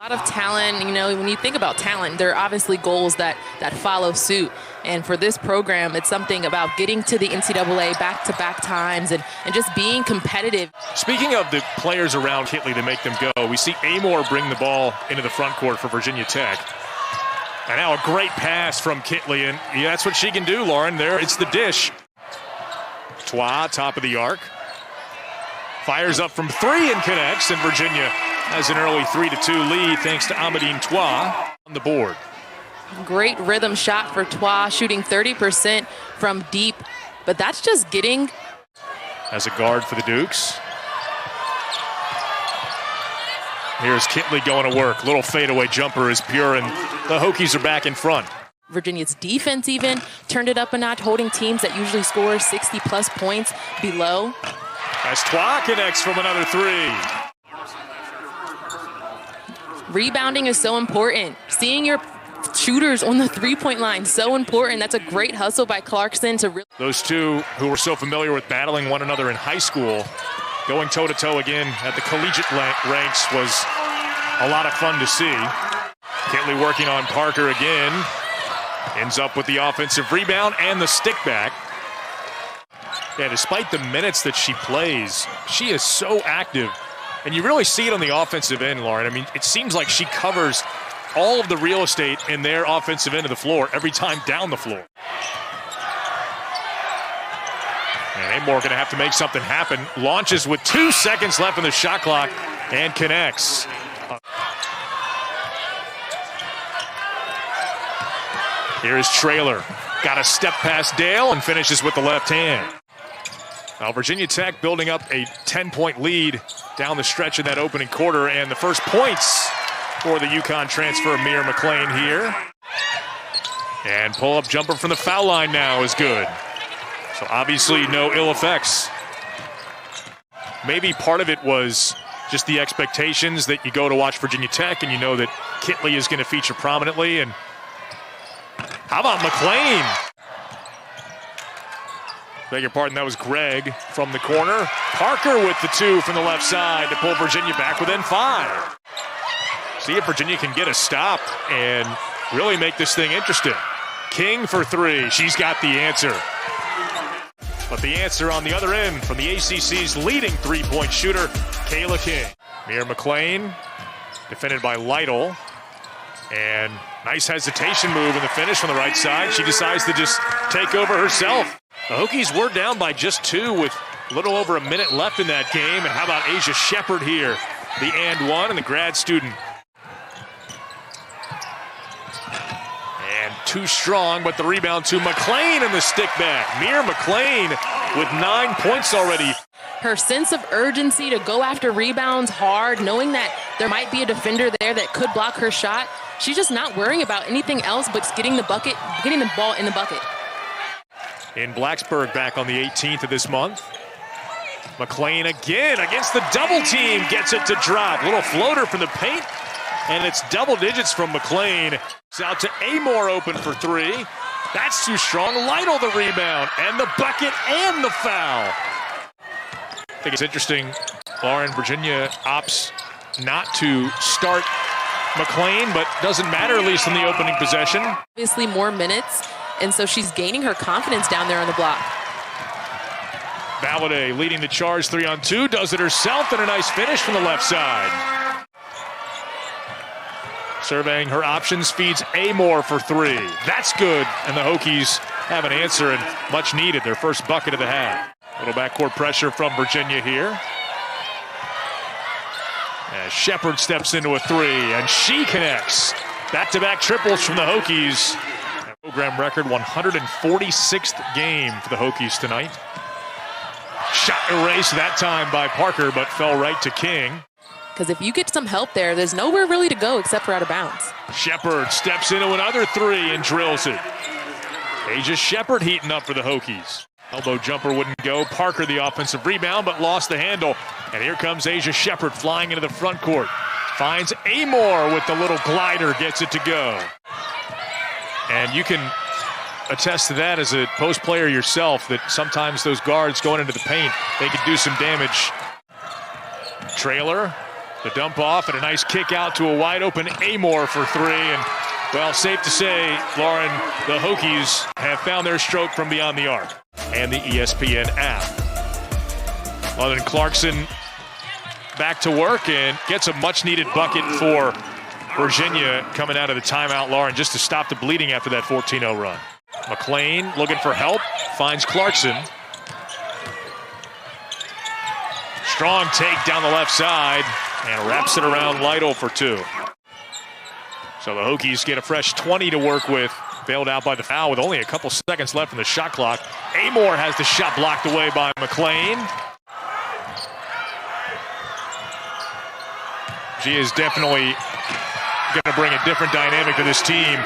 A lot of talent, you know, when you think about talent, there are obviously goals that follow suit. And for this program, it's something about getting to the NCAA back-to-back times and just being competitive. Speaking of the players around Kitley to make them go, we see Amoore bring the ball into the front court for Virginia Tech. And now a great pass from Kitley, and yeah, that's what she can do, Lauren. There, it's the dish. Toi, top of the arc. Fires up from three and connects, and Virginia has an early 3-2 lead thanks to Amadine Toi on the board. Great rhythm shot for Toi, shooting 30% from deep, but that's just getting. As a guard for the Dukes. Here's Kitley going to work. Little fadeaway jumper is pure, and the Hokies are back in front. Virginia's defense even turned it up a notch, holding teams that usually score 60-plus points below. As Toi connects from another three. Rebounding is so important. Seeing your shooters on the three-point line, so important. That's a great hustle by Clarkson to really. Those two who were so familiar with battling one another in high school, going toe-to-toe again at the collegiate ranks was a lot of fun to see. Kitley working on Parker again. Ends up with the offensive rebound and the stick back. Yeah, despite the minutes that she plays, she is so active. And you really see it on the offensive end, Lauren. I mean, it seems like she covers all of the real estate in their offensive end of the floor every time down the floor. And Amoore going to have to make something happen. Launches with 2 seconds left in the shot clock and connects. Here's Traylor. Got a step past Dale and finishes with the left hand. Now Virginia Tech building up a 10-point lead down the stretch in that opening quarter, and the first points for the UConn transfer Mir Mclean here. And pull-up jumper from the foul line now is good. So obviously no ill effects. Maybe part of it was just the expectations that you go to watch Virginia Tech and you know that Kitley is going to feature prominently. And how about Mclean? Beg your pardon, that was Greg from the corner. Parker with the two from the left side to pull Virginia back within 5. See if Virginia can get a stop and really make this thing interesting. King for 3. She's got the answer. But the answer on the other end from the ACC's leading three-point shooter, Kayla King. Mir Mclean, defended by Lytle. And nice hesitation move in the finish from the right side. She decides to just take over herself. The Hokies were down by just 2 with a little over a minute left in that game. And how about Aisha Sheppard here, the and one and the grad student. And too strong, but the rebound to Mclean and the stick back. Mir Mclean with 9 points already. Her sense of urgency to go after rebounds hard, knowing that there might be a defender there that could block her shot. She's just not worrying about anything else but getting the bucket, getting the ball in the bucket. In Blacksburg back on the 18th of this month. Mclean again against the double team, gets it to drop. Little floater from the paint, and it's double digits from Mclean. It's out to Amoore open for 3. That's too strong. Lytle the rebound, and the bucket and the foul. I think it's interesting, Lauren, Virginia opts not to start Mclean, but doesn't matter, at least in the opening possession. Obviously more minutes, and so she's gaining her confidence down there on the block. Valladay leading the charge 3-on-2, does it herself, and a nice finish from the left side. Surveying her options, feeds Amoore for 3. That's good, and the Hokies have an answer, and much needed, their first bucket of the half. Little backcourt pressure from Virginia here. As Sheppard steps into a 3, and she connects. Back-to-back triples from the Hokies. Program record 146th game for the Hokies tonight. Shot erased that time by Parker, but fell right to King. Because if you get some help there, there's nowhere really to go except for out of bounds. Sheppard steps into another 3 and drills it. Aisha Sheppard heating up for the Hokies. Elbow jumper wouldn't go. Parker the offensive rebound, but lost the handle. And here comes Aisha Sheppard flying into the front court. Finds Amoore with the little glider, gets it to go. And you can attest to that as a post player yourself, that sometimes those guards going into the paint, they can do some damage. Traylor The dump off and a nice kick out to a wide open Amoore for three. And, well, safe to say, Lauren, the Hokies have found their stroke from beyond the arc. And the ESPN app. Other than Clarkson back to work and gets a much-needed bucket for Virginia coming out of the timeout, Lauren, just to stop the bleeding after that 14-0 run. McLean looking for help, finds Clarkson. Strong take down the left side and wraps it around Lytle for two. So the Hokies get a fresh 20 to work with, bailed out by the foul with only a couple seconds left in the shot clock. Amoore has the shot blocked away by McLean. She is definitely going to bring a different dynamic to this team.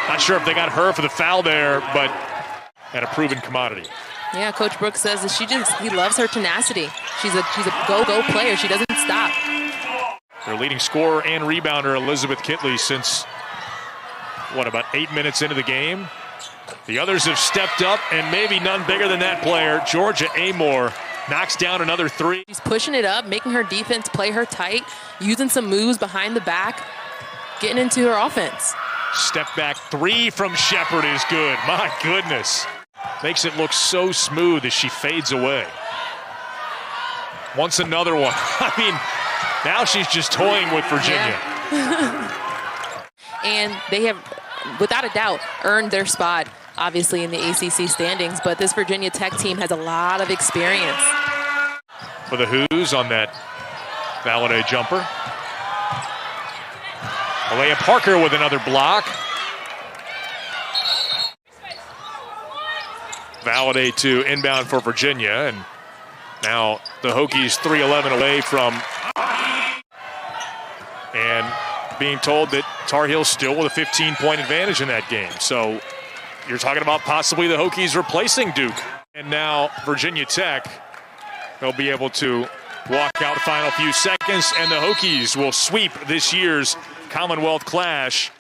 Not sure if they got her for the foul there, but at a proven commodity. Yeah, Coach Brooks says that he loves her tenacity. She's a go-go player. She doesn't stop. Their leading scorer and rebounder, Elizabeth Kitley, since, about 8 minutes into the game. The others have stepped up, and maybe none bigger than that player. Georgia Amoore knocks down another three. She's pushing it up, making her defense play her tight, using some moves behind the back, getting into her offense. Step back three from Sheppard is good. My goodness. Makes it look so smooth as she fades away. Once another one. I mean, now she's just toying with Virginia. Yeah. And they have, without a doubt, earned their spot, obviously, in the ACC standings. But this Virginia Tech team has a lot of experience. For the Hoos on that Valladay jumper. Alea Parker with another block. Valladay to inbound for Virginia, and now the Hokies 3-11 away from, and being told that Tar Heels still with a 15-point advantage in that game. So you're talking about possibly the Hokies replacing Duke. And now Virginia Tech, they'll be able to walk out the final few seconds, and the Hokies will sweep this year's Commonwealth Clash